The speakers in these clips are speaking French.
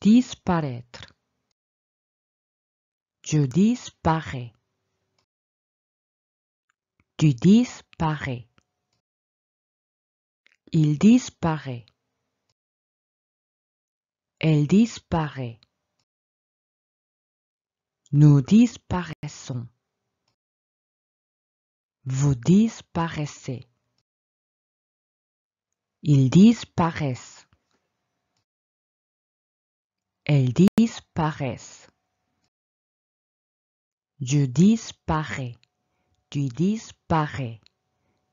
Disparaître. Je disparais. Tu disparais. Il disparaît. Elle disparaît. Nous disparaissons. Vous disparaissez. Ils disparaissent. Elles disparaissent. Je disparais. Tu disparais.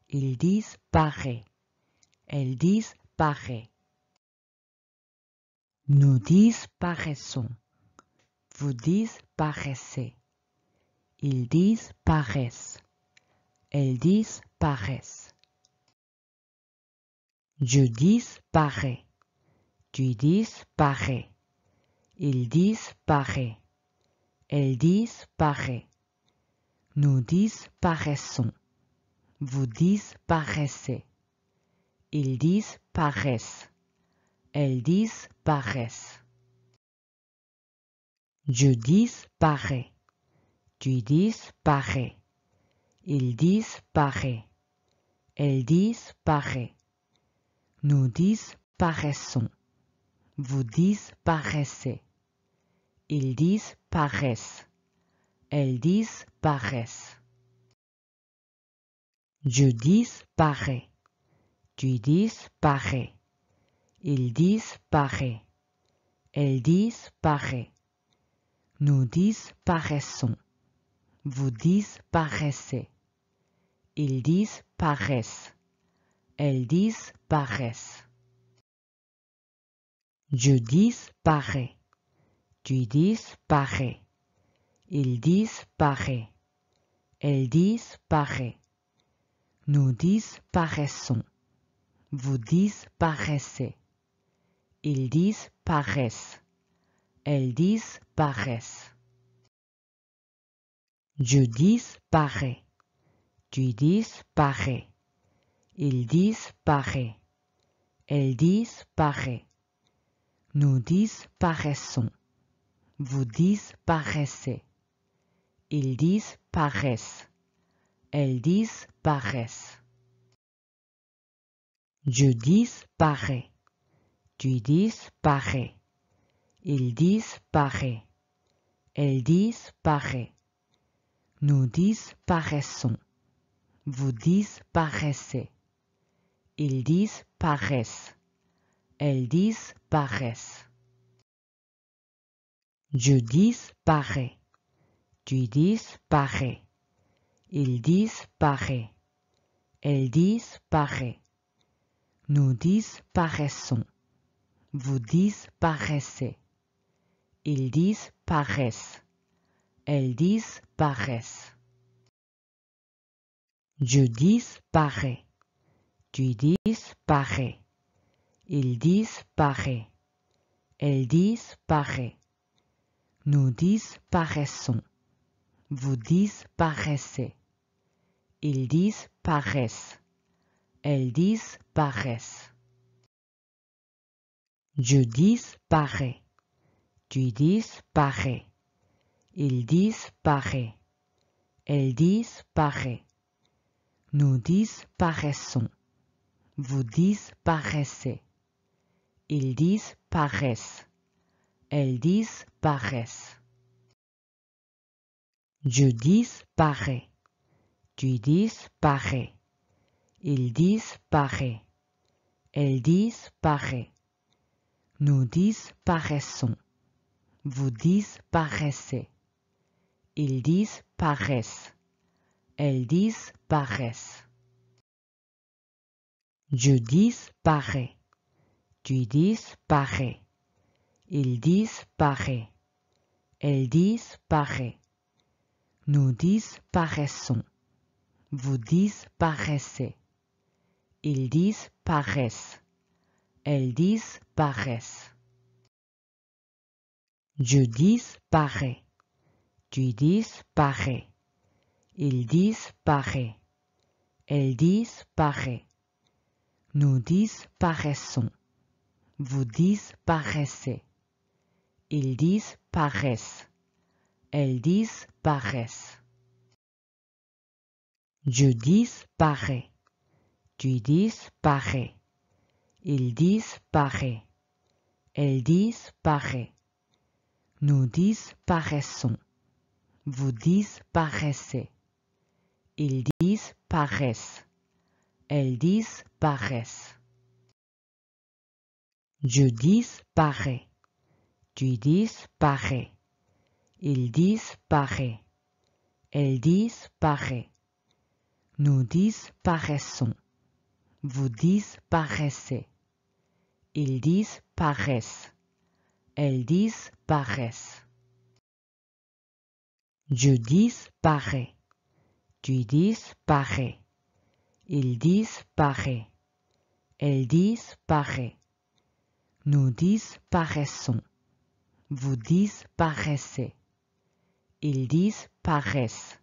Il disparaît. Elle disparaît. Nous disparaissons. Vous disparaissez. Ils disparaissent. Elles disparaissent. Je disparais. Tu disparais. Il disparaît. Elle disparaît. Nous disparaissons. Vous disparaissez. Ils disparaissent. Elles disparaissent. Je disparais. Tu disparais. Il disparaît. Elle disparaît. Nous disparaissons. Vous disparaissez. Ils disparaissent. Elles disparaissent. Je disparais. Tu disparais. Il disparaît. Elle disparaît. Nous disparaissons. Vous disparaissez. Ils disparaissent. Elles disparaissent. Je disparais. Tu disparais. Il disparaît. Elle disparaît. Nous disparaissons. Vous disparaissez. Ils disparaissent. Elles disparaissent. Je disparais. Tu disparais. Il disparaît. Elle disparaît. Nous disparaissons. Vous disparaissez. Ils disparaissent. Elles disparaissent. Je disparais. Tu disparais. Il disparaît. Elle disparaît. Nous disparaissons. Vous disparaissez. Ils disparaissent. Elles disparaissent. Je disparais. Tu disparais. Il disparaît. Elle disparaît. Nous disparaissons. Vous disparaissez. Ils disparaissent. Elles disparaissent. Je disparais. Tu disparais. Il disparaît. Elle disparaît. Nous disparaissons. Vous disparaissez. Ils disparaissent. Elles disparaissent. Je disparais. Tu disparais. Il disparaît. Elle disparaît. Nous disparaissons. Vous disparaissez. Ils disparaissent. Elles disparaissent. Je disparais. Tu disparais. Il disparaît. Elle disparaît. Nous disparaissons. Vous disparaissez. Ils disparaissent. Elles disparaissent. Je disparais. Tu disparais. Il disparaît. Elle disparaît. Nous disparaissons. Vous disparaissez. Ils disparaissent. Elles disparaissent. Je disparais. Tu disparais. Il disparaît. Elle disparaît. Nous disparaissons. Vous disparaissez. Ils disparaissent. Elles disparaissent. Je disparais. Tu disparais. Il disparaît. Elle disparaît. Nous disparaissons. Vous disparaissez. Ils disparaissent. Elles disparaissent. Je disparais. Tu disparais. Il disparaît. Elle disparaît. Nous disparaissons. Vous disparaissez. Ils disparaissent. Elles disparaissent. Je disparais. Tu disparais. Il disparaît. Elle disparaît. Nous disparaissons. Vous disparaissez. Ils disparaissent.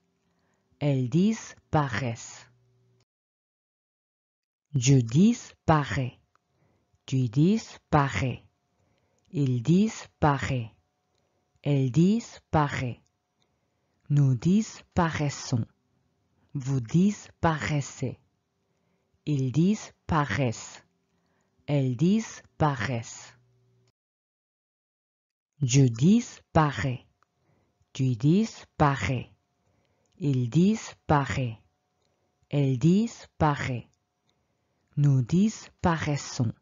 Elles disparaissent. Je disparais. Tu disparais. Il disparaît. Elle disparaît. Nous disparaissons. Vous disparaissez. Ils disparaissent. Elles disparaissent. Je disparais. Tu disparais. Il disparaît. Elle disparaît. Nous disparaissons.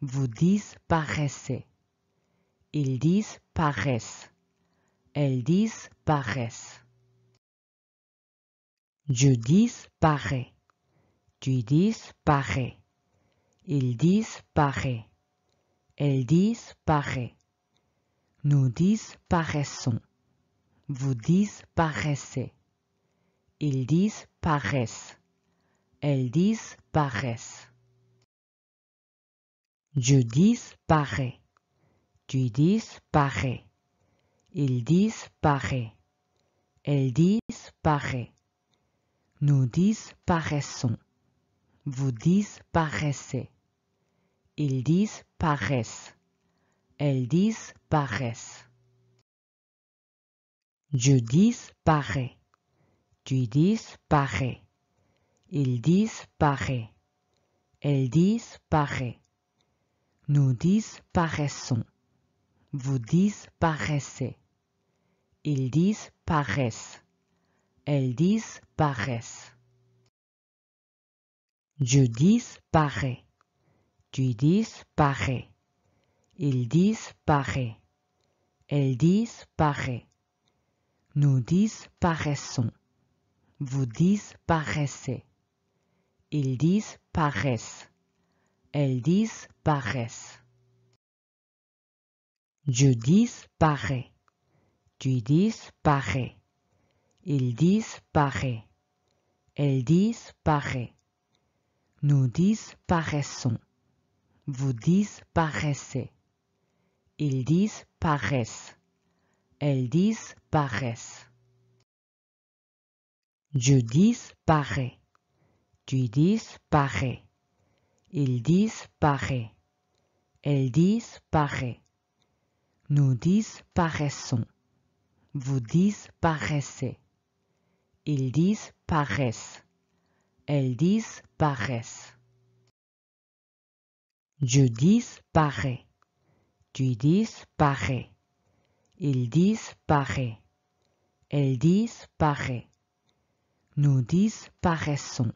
Vous disparaissez. Ils disparaissent. Elles disparaissent. Je disparais. Tu disparais. Il disparaît. Elle disparaît. Nous disparaissons. Vous disparaissez. Ils disparaissent. Elles disparaissent. Je disparais. Tu disparais. Il disparaît. Elle disparaît. Nous disparaissons. Vous disparaissez. Ils disparaissent. Elles disparaissent. Je disparais. Tu disparais. Il disparaît. Elle disparaît. Nous disparaissons. Vous disparaissez. Ils disparaissent. Elles disparaissent. Je disparais. Tu disparais. Il disparaît. Elle disparaît. Nous disparaissons. Vous disparaissez. Ils disparaissent. Elles disparaissent. Je disparais. Tu disparais. Il disparaît. Elle disparaît. Nous disparaissons. Vous disparaissez. Ils disparaissent. Elles disparaissent. Je disparais. Tu disparais. Il disparaît. Elle disparaît. Nous disparaissons. Vous disparaissez. Ils disparaissent. Elles disparaissent. Je disparais. Tu disparais. Il disparaît. Elle disparaît. Nous disparaissons.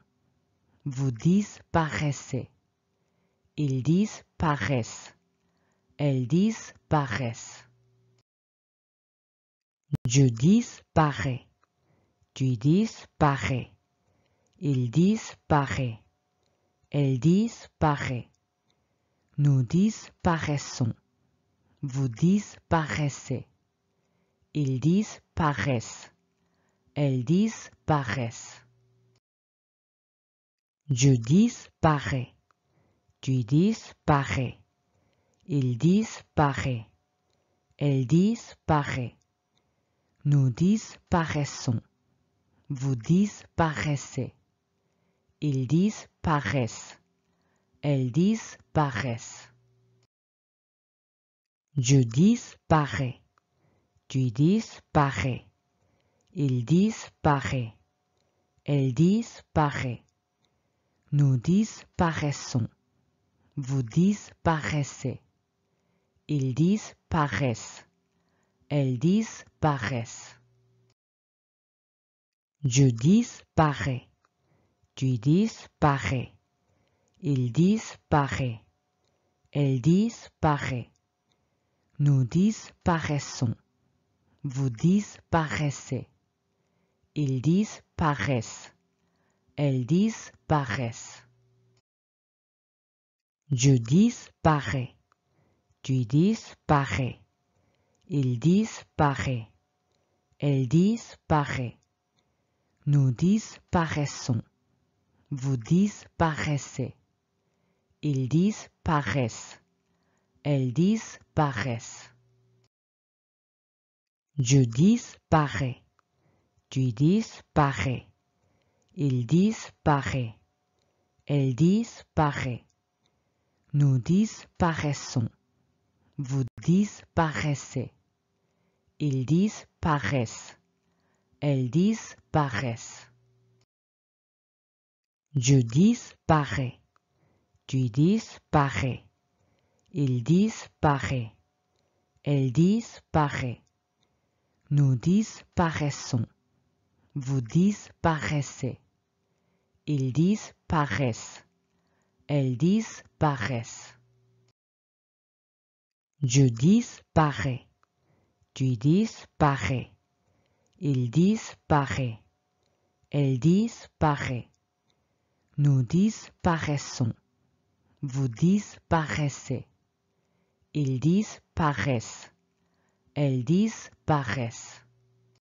Vous disparaissez. Ils disparaissent. Elles disparaissent. Je disparais. Tu disparais. Il disparaît. Elle disparaît. Nous disparaissons. Vous disparaissez. Ils disparaissent. Elles disparaissent. Je disparais. Tu disparais. Il disparaît. Elle disparaît. Nous disparaissons. Vous disparaissez. Ils disparaissent. Elles disparaissent. Je disparais. Tu disparais. Il disparaît. Elle disparaît. Nous disparaissons. Vous disparaissez. Ils disparaissent. Elles disparaissent. Je disparais. Tu disparais. Il disparaît. Elle disparaît. Nous disparaissons. Vous disparaissez. Ils disparaissent. Elles disparaissent. Je disparais. Tu disparais. Il disparaît. Elle disparaît. Nous disparaissons. Vous disparaissez. Ils disparaissent. Elles disparaissent. Je disparais. Tu disparais. Il disparaît. Elle disparaît. Nous disparaissons. Vous disparaissez. Ils disparaissent. Elles disparaissent. Je disparais. Tu disparais. Il disparaît. Elle disparaît. Nous disparaissons. Vous disparaissez. Ils disparaissent. Elles disparaissent. Je disparais. Tu disparais. Il disparaît. Elle disparaît. Nous disparaissons. Vous disparaissez. Ils disparaissent. Elles disparaissent.